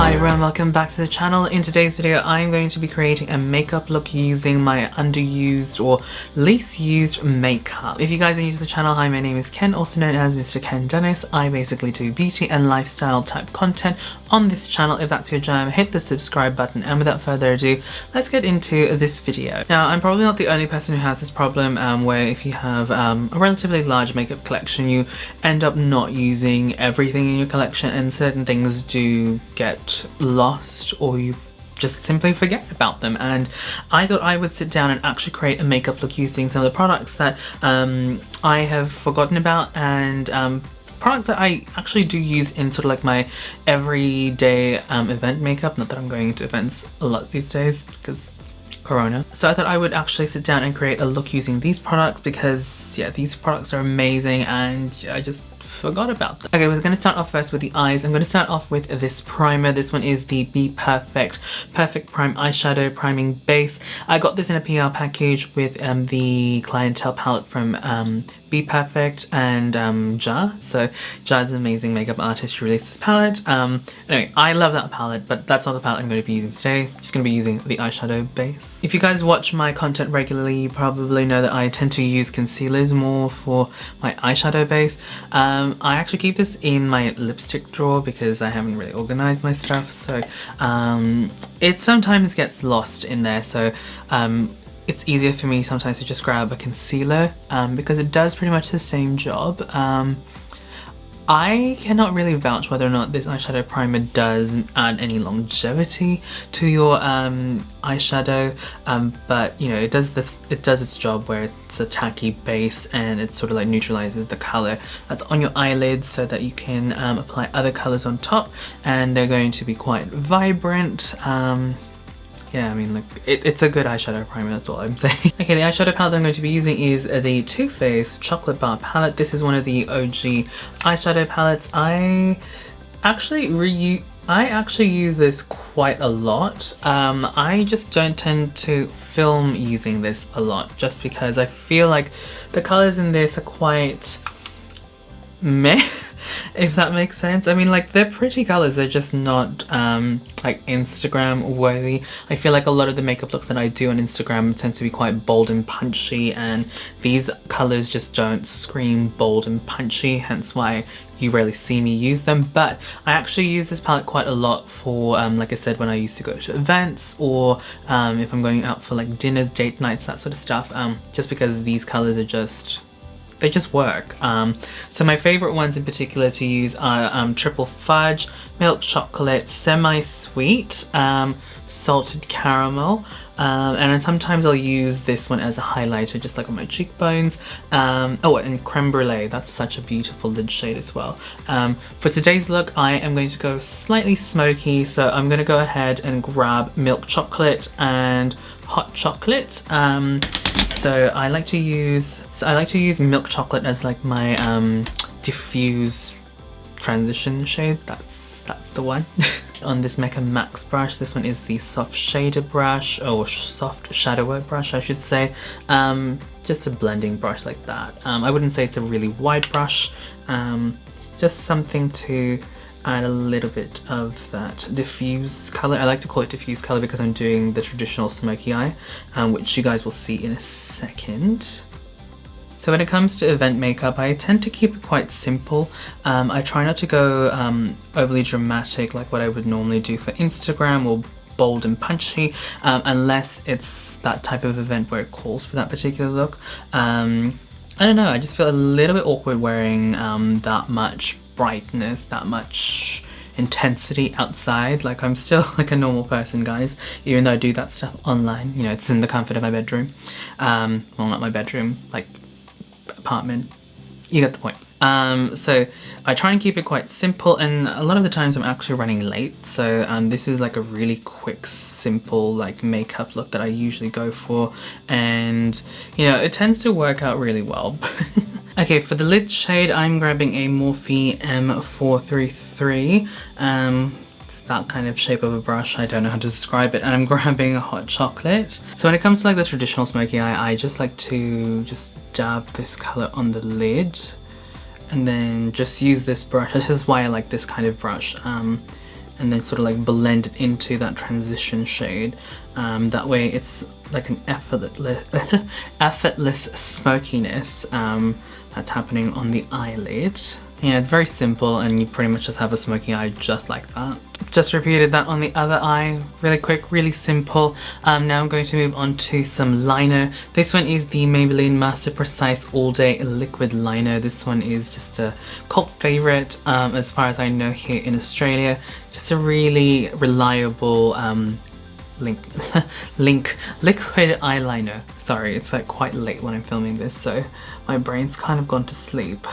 Hi everyone, welcome back to the channel. In today's video I'm going to be creating a makeup look using my underused or least used makeup. If you guys are new to the channel, hi, my name is Ken, also known as MrKenDenis. I basically do beauty and lifestyle type content on this channel. If that's your jam, hit the subscribe button, and without further ado, let's get into this video. Now, I'm probably not the only person who has this problem where if you have a relatively large makeup collection, you end up not using everything in your collection and certain things do get lost or you just simply forget about them. And I thought I would sit down and actually create a makeup look using some of the products that I have forgotten about, and products that I actually do use in sort of like my everyday event makeup. Not that I'm going to events a lot these days because Corona. So I thought I would actually sit down and create a look using these products because yeah, these products are amazing and I just forgot about them. Okay, we're going to start off first with the eyes. I'm going to start off with this primer. This one is the Bperfect Perfect Prime Eyeshadow Priming Base. I got this in a PR package with the Clientele palette from Bperfect and Jar. So Jar's an amazing makeup artist who released this palette. Anyway, I love that palette, but that's not the palette I'm going to be using today. I'm just going to be using the eyeshadow base. If you guys watch my content regularly, you probably know that I tend to use concealers more for my eyeshadow base. I actually keep this in my lipstick drawer because I haven't really organized my stuff, so it sometimes gets lost in there. So it's easier for me sometimes to just grab a concealer because it does pretty much the same job. I cannot really vouch whether or not this eyeshadow primer does add any longevity to your eyeshadow, but you know, it does its job where it's a tacky base and it sort of like neutralizes the color that's on your eyelids so that you can apply other colors on top, and they're going to be quite vibrant. Yeah, I mean, like, it's a good eyeshadow primer, that's all I'm saying. Okay, the eyeshadow palette that I'm going to be using is the Too Faced Chocolate Bar palette. This is one of the OG eyeshadow palettes. I actually use this quite a lot. I just don't tend to film using this a lot just because I feel like the colors in this are quite meh. If that makes sense. I mean, like, they're pretty colors, they're just not like Instagram worthy. I feel like a lot of the makeup looks that I do on Instagram tend to be quite bold and punchy, and these colors just don't scream bold and punchy, hence why you rarely see me use them. But I actually use this palette quite a lot for like I said, when I used to go to events, or if I'm going out for like dinners, date nights, that sort of stuff, just because these colors are just, they just work. So my favorite ones in particular to use are Triple Fudge, Milk Chocolate, Semi-Sweet, Salted Caramel, and then sometimes I'll use this one as a highlighter just like on my cheekbones. Oh, and Creme Brulee, that's such a beautiful lid shade as well. For today's look I am going to go slightly smoky, so I'm going to go ahead and grab Milk Chocolate and Hot Chocolate. So I like to use Milk Chocolate as like my diffuse transition shade. That's the one. On this Mecca Max brush, this one is the soft shader brush, or soft shadower brush I should say. Just a blending brush like that. I wouldn't say it's a really wide brush, just something to add a little bit of that diffuse color. I like to call it diffuse color because I'm doing the traditional smoky eye, which you guys will see in a second. So when it comes to event makeup, I tend to keep it quite simple. I try not to go overly dramatic like what I would normally do for Instagram, or bold and punchy, unless it's that type of event where it calls for that particular look. I don't know, I just feel a little bit awkward wearing that much brightness, that much intensity outside. Like, I'm still like a normal person, guys, even though I do that stuff online. You know, it's in the comfort of my bedroom. Well, not my bedroom, like apartment. You get the point. So I try and keep it quite simple, and a lot of the times I'm actually running late, so this is like a really quick, simple like makeup look that I usually go for, and you know, it tends to work out really well. Okay, for the lid shade I'm grabbing a Morphe M433. That kind of shape of a brush, I don't know how to describe it, and I'm grabbing a Hot Chocolate. So when it comes to like the traditional smoky eye, I just like to just dab this color on the lid and then just use this brush. This is why I like this kind of brush. and then sort of like blend it into that transition shade. That way it's like an effortless smokiness that's happening on the eyelid. Yeah, it's very simple and you pretty much just have a smoky eye just like that. Just repeated that on the other eye, really quick, really simple. Now I'm going to move on to some liner. This one is the Maybelline Master Precise All Day Liquid Liner. This one is just a cult favorite as far as I know here in Australia. Just a really reliable liquid eyeliner. Sorry, it's like quite late when I'm filming this, so my brain's kind of gone to sleep.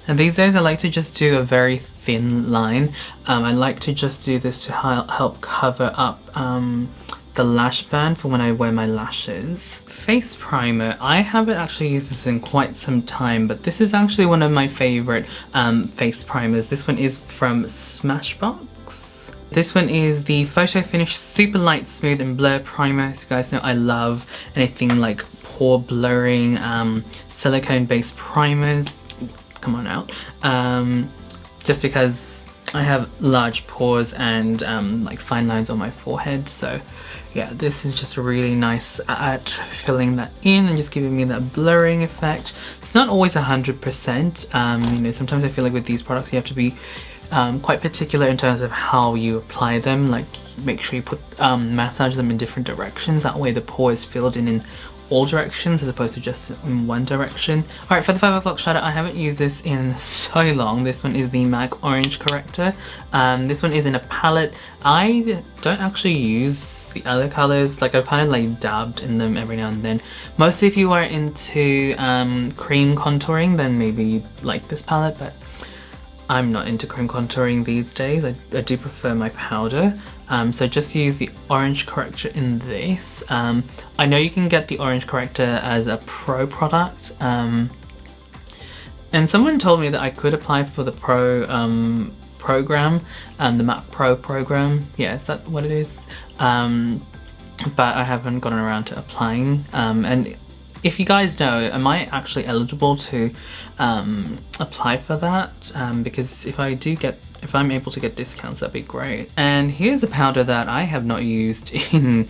And these days I like to just do a very thin line. I like to just do this to help cover up the lash band for when I wear my lashes. Face primer, I haven't actually used this in quite some time, but this is actually one of my favorite face primers. This one is from Smashbox. This one is the Photo Finish Super Light Smooth and Blur Primer. As you guys know, I love anything like pore blurring, silicone based primers. Come on out. Just because I have large pores and like fine lines on my forehead, so yeah, this is just really nice at filling that in and just giving me that blurring effect. It's not always 100%. You know, sometimes I feel like with these products you have to be quite particular in terms of how you apply them. Like, make sure you put massage them in different directions. That way the pore is filled in all directions as opposed to just in one direction. Alright, for the 5 o'clock shadow, I haven't used this in so long. This one is the MAC Orange Corrector. This one is in a palette. I don't actually use the other colors. Like, I've kind of like dabbed in them every now and then. Mostly if you are into cream contouring, then maybe you'd like this palette, but I'm not into cream contouring these days. I do prefer my powder. So just use the Orange Corrector in this. I know you can get the Orange Corrector as a pro product. And someone told me that I could apply for the pro program, the MAC Pro program. Yeah, is that what it is? But I haven't gotten around to applying. And if you guys know, am I actually eligible to apply for that? Because if I'm able to get discounts, that'd be great. And here's a powder that I have not used in,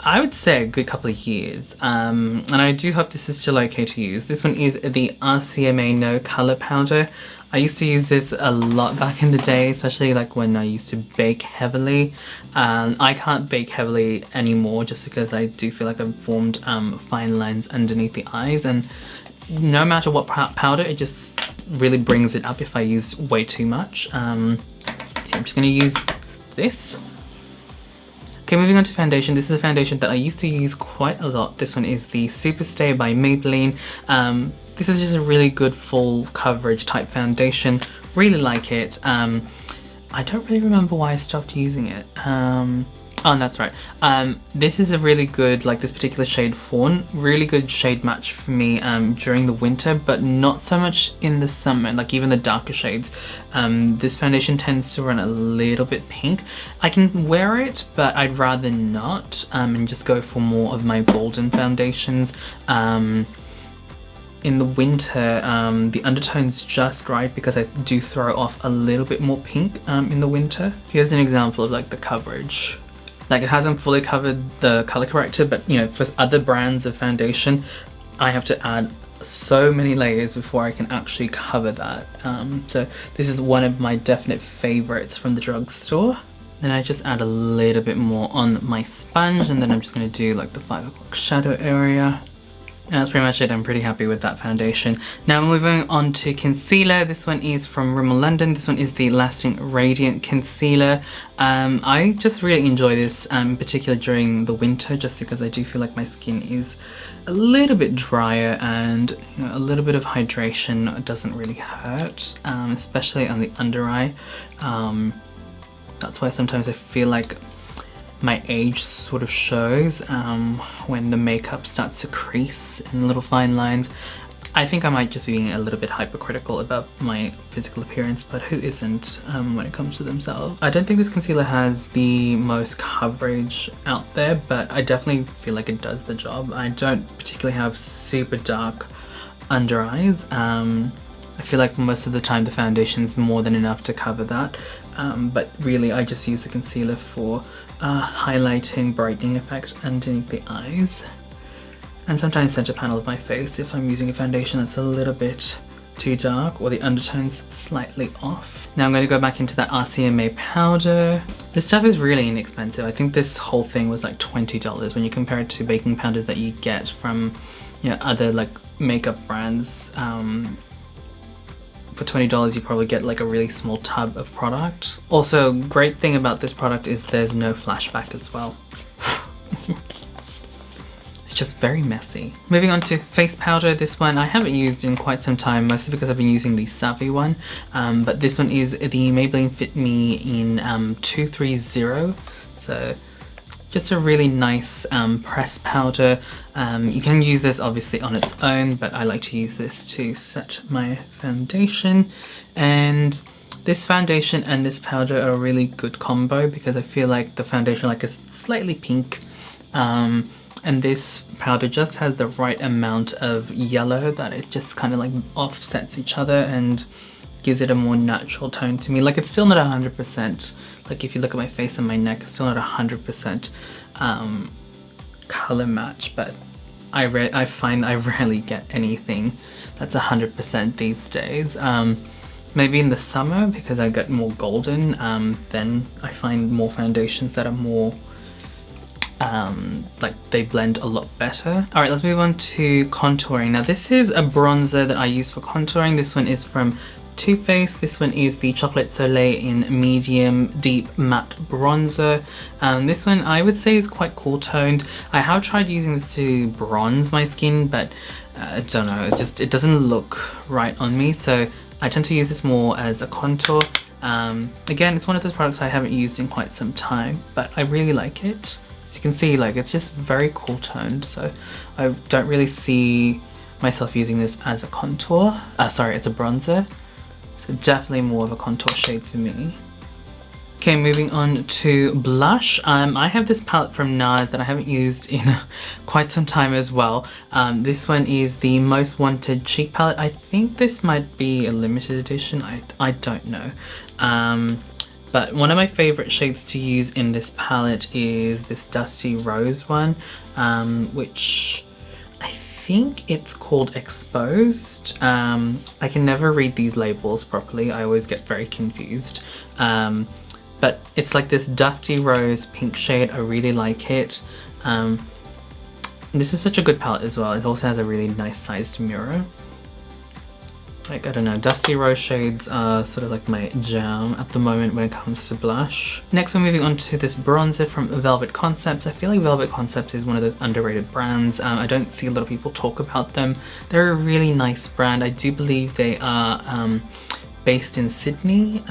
I would say, a good couple of years. And I do hope this is still okay to use. This one is the Rcma No Color Powder. I used to use this a lot back in the day, especially like when I used to bake heavily. I can't bake heavily anymore just because I do feel like I've formed fine lines underneath the eyes, and no matter what powder, it just really brings it up if I use way too much. So I'm just going to use this. Okay, moving on to foundation. This is a foundation that I used to use quite a lot. This one is the Superstay by Maybelline. This is just a really good full coverage type foundation. Really like it. I don't really remember why I stopped using it. Oh, that's right. This is a really good, like this particular shade Fawn, really good shade match for me during the winter, but not so much in the summer, like even the darker shades. This foundation tends to run a little bit pink. I can wear it, but I'd rather not, and just go for more of my golden foundations. In the winter, the undertone's just right because I do throw off a little bit more pink in the winter. Here's an example of like the coverage. Like, it hasn't fully covered the color corrector, but you know, for other brands of foundation, I have to add so many layers before I can actually cover that. So this is one of my definite favorites from the drugstore. Then I just add a little bit more on my sponge, and then I'm just gonna do like the 5 o'clock shadow area. And that's pretty much it. I'm pretty happy with that foundation. Now moving on to concealer. This one is from Rimmel London. This one is the Lasting Radiant Concealer. I just really enjoy this, in particular during the winter, just because I do feel like my skin is a little bit drier, and you know, a little bit of hydration doesn't really hurt, especially on the under eye. That's why sometimes I feel like my age sort of shows when the makeup starts to crease in little fine lines. I think I might just be being a little bit hypercritical about my physical appearance, but who isn't when it comes to themselves? I don't think this concealer has the most coverage out there, but I definitely feel like it does the job. I don't particularly have super dark under eyes. I feel like most of the time the foundation is more than enough to cover that, but really I just use the concealer for highlighting, brightening effect underneath the eyes, and sometimes center panel of my face if I'm using a foundation that's a little bit too dark or the undertone's slightly off. Now I'm going to go back into that Rcma powder. This stuff is really inexpensive. I think this whole thing was like $20 when you compare it to baking powders that you get from, you know, other like makeup brands. For $20 you probably get like a really small tub of product. Also, great thing about this product is there's no flashback as well. It's just very messy. Moving on to face powder. This one I haven't used in quite some time, mostly because I've been using the Savvy one. But this one is the Maybelline Fit Me in 230. So just a really nice press powder. You can use this obviously on its own, but I like to use this to set my foundation. And this foundation and this powder are a really good combo because I feel like the foundation is slightly pink. And this powder just has the right amount of yellow that it just kind of like offsets each other and gives it a more natural tone to me. Like, it's still not 100%. Like, if you look at my face and my neck, it's still not 100% color match, but I find I rarely get anything that's 100% these days. Maybe in the summer, because I get more golden, then I find more foundations that are more like they blend a lot better. All right, let's move on to contouring. Now this is a bronzer that I use for contouring. This one is from Too Faced. This one is the Chocolate Soleil in medium deep matte bronzer. This one I would say is quite cool toned. I have tried using this to bronze my skin, but I don't know, it doesn't look right on me, so I tend to use this more as a contour. Again, it's one of those products I haven't used in quite some time, but I really like it. As you can see, like, it's just very cool toned, so I don't really see myself using this as a contour. Sorry, it's a bronzer. So definitely more of a contour shade for me. Okay, moving on to blush. I have this palette from NARS that I haven't used in quite some time as well. This one is the Most Wanted Cheek Palette. I think this might be a limited edition. I don't know. But one of my favorite shades to use in this palette is this Dusty Rose one, which I think it's called Exposed. I can never read these labels properly. I always get very confused. But it's like this Dusty Rose pink shade. I really like it. This is such a good palette as well. It also has a really nice sized mirror. Like, I don't know, Dusty Rose shades are sort of like my jam at the moment when it comes to blush. Next, we're moving on to this bronzer from Velvet Concepts. I feel like Velvet Concepts is one of those underrated brands. I don't see a lot of people talk about them. They're a really nice brand. I do believe they are based in Sydney.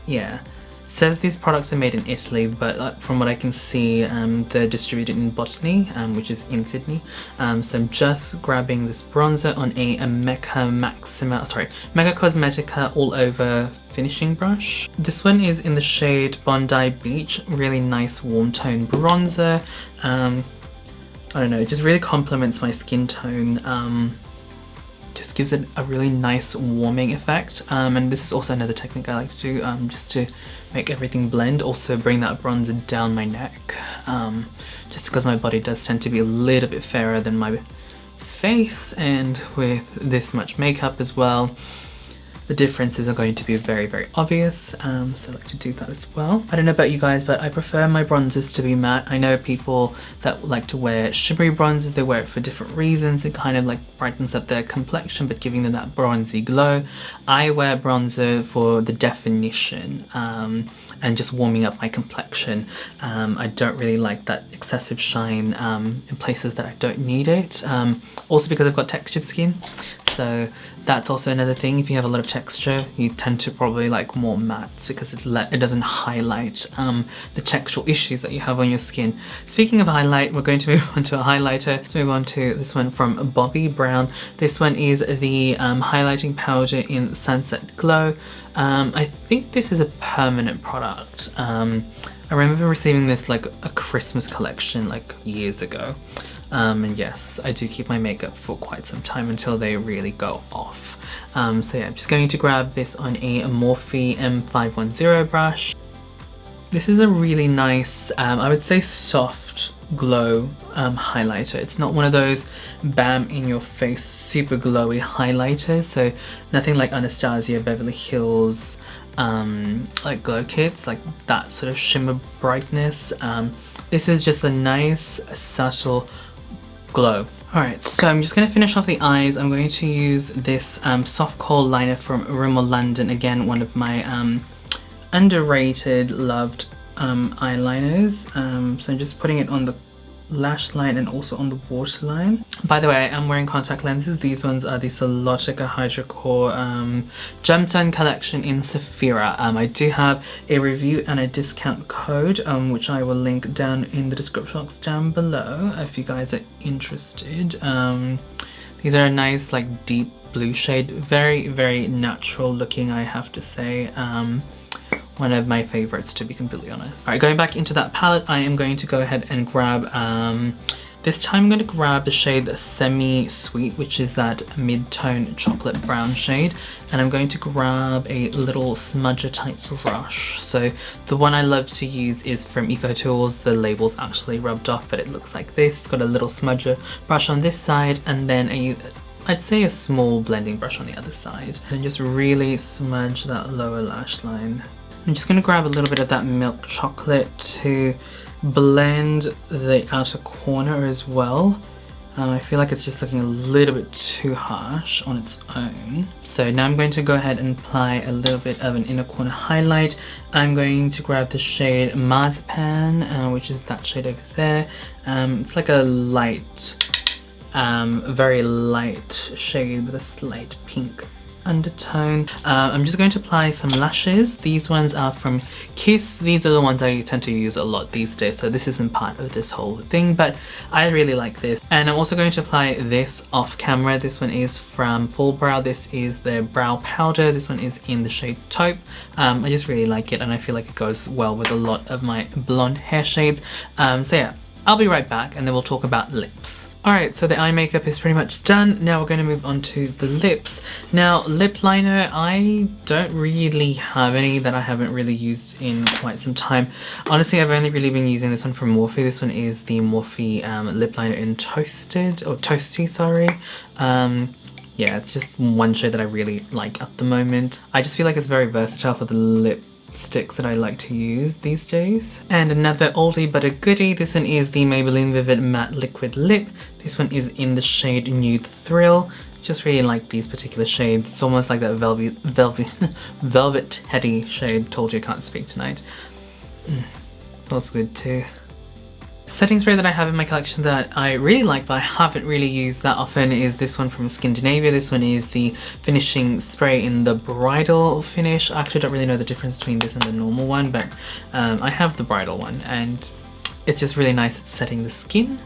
Yeah. Says these products are made in Italy, but from what I can see, they're distributed in Botany, which is in Sydney. So I'm just grabbing this bronzer on a Mega Cosmetica all over finishing brush. This one is in the shade Bondi Beach, really nice warm tone bronzer. I don't know, it just really complements my skin tone. Just gives it a really nice warming effect, and this is also another technique I like to do, just to make everything blend. Also bring that bronzer down my neck, just because my body does tend to be a little bit fairer than my face, and with this much makeup as well, the differences are going to be very, very obvious, so I like to do that as well. I don't know about you guys, but I prefer my bronzers to be matte. I know people that like to wear shimmery bronzers, they wear it for different reasons. It kind of like brightens up their complexion, but giving them that bronzy glow. I wear bronzer for the definition, and just warming up my complexion. I don't really like that excessive shine in places that I don't need it. Also because I've got textured skin. So that's also another thing. If you have a lot of texture, you tend to probably like more mattes because it doesn't highlight the textural issues that you have on your skin. Speaking of highlight, we're going to move on to a highlighter. Let's move on to this one from Bobbi Brown. This one is the highlighting powder in Sunset Glow. I think this is a permanent product. I remember receiving this like a Christmas collection like years ago. And yes, I do keep my makeup for quite some time until they really go off. So yeah, I'm just going to grab this on a Morphe M510 brush. This is a really nice, I would say soft glow highlighter. It's not one of those bam in your face super glowy highlighters, so nothing like Anastasia, Beverly Hills, like glow kits, like that sort of shimmer brightness. This is just a nice subtle glow. Alright, so I'm just going to finish off the eyes. I'm going to use this soft kohl liner from Rimmel London, again one of my underrated, loved eyeliners. So I'm just putting it on the lash line and also on the waterline. By the way, I am wearing contact lenses. These ones are the Solotica Hydrocore Gem Tone collection in Saphira. I do have a review and a discount code, which I will link down in the description box down below if you guys are interested. These are a nice like deep blue shade, very, very natural looking, I have to say. One of my favorites, to be completely honest. Alright, going back into that palette, I am going to go ahead and grab, this time I'm going to grab the shade Semi Sweet, which is that mid-tone chocolate brown shade. And I'm going to grab a little smudger type brush. So the one I love to use is from Eco Tools. The label's actually rubbed off, but it looks like this. It's got a little smudger brush on this side, and then I'd say a small blending brush on the other side. And just really smudge that lower lash line. I'm just going to grab a little bit of that milk chocolate to blend the outer corner as well. I feel like it's just looking a little bit too harsh on its own. So now I'm going to go ahead and apply a little bit of an inner corner highlight. I'm going to grab the shade Marzipan, which is that shade over there. It's like a light, very light shade with a slight pink undertone. I'm just going to apply some lashes. These ones are from Kiss. These are the ones I tend to use a lot these days, so this isn't part of this whole thing, but I really like this. And I'm also going to apply this off camera. This one is from Full Brow. This is their brow powder. This one is in the shade Taupe. I just really like it, and I feel like it goes well with a lot of my blonde hair shades. So yeah, I'll be right back and then we'll talk about lips. Alright, so the eye makeup is pretty much done. Now we're going to move on to the lips. Now, lip liner, I don't really have any that I haven't really used in quite some time. Honestly, I've only really been using this one from Morphe. This one is the Morphe lip liner in Toasty, sorry. Yeah, it's just one shade that I really like at the moment. I just feel like it's very versatile for the lipsticks that I like to use these days. And another oldie but a goodie, this one is the Maybelline Vivid Matte Liquid Lip. This one is in the shade Nude Thrill. Just really like these particular shades. It's almost like that velvet teddy shade. Told you I can't speak tonight. Smells good too. Setting spray that I have in my collection that I really like but I haven't really used that often is this one from Scandinavia. This one is the finishing spray in the bridal finish. I actually don't really know the difference between this and the normal one, but I have the bridal one and it's just really nice at setting the skin.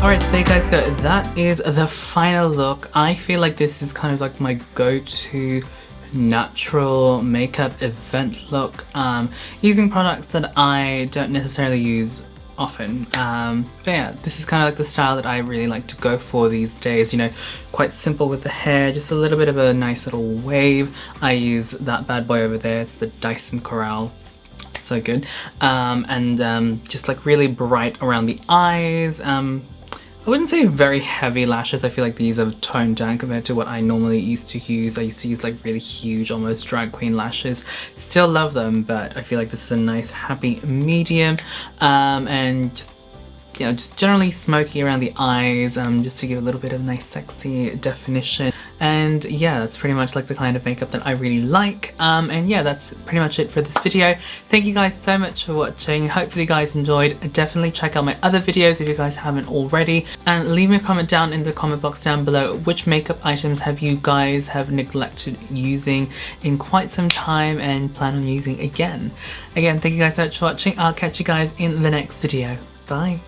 Alright, so there you guys go. That is the final look. I feel like this is kind of like my go-to natural makeup event look. Using products that I don't necessarily use often. But yeah, this is kind of like the style that I really like to go for these days. You know, quite simple with the hair, just a little bit of a nice little wave. I use that bad boy over there. It's the Dyson Corral. So good. Just like really bright around the eyes. I wouldn't say very heavy lashes. I feel like these are toned down compared to what I normally used to use. I used to use like really huge, almost drag queen lashes. Still love them, but I feel like this is a nice happy medium. And just, you know, just generally smoky around the eyes, just to give a little bit of nice sexy definition. And yeah, that's pretty much like the kind of makeup that I really like. And yeah, that's pretty much it for this video. Thank you guys so much for watching. Hopefully you guys enjoyed. Definitely check out my other videos if you guys haven't already. And leave me a comment down in the comment box down below. Which makeup items have you guys neglected using in quite some time and plan on using again? Again, thank you guys so much for watching. I'll catch you guys in the next video. Bye.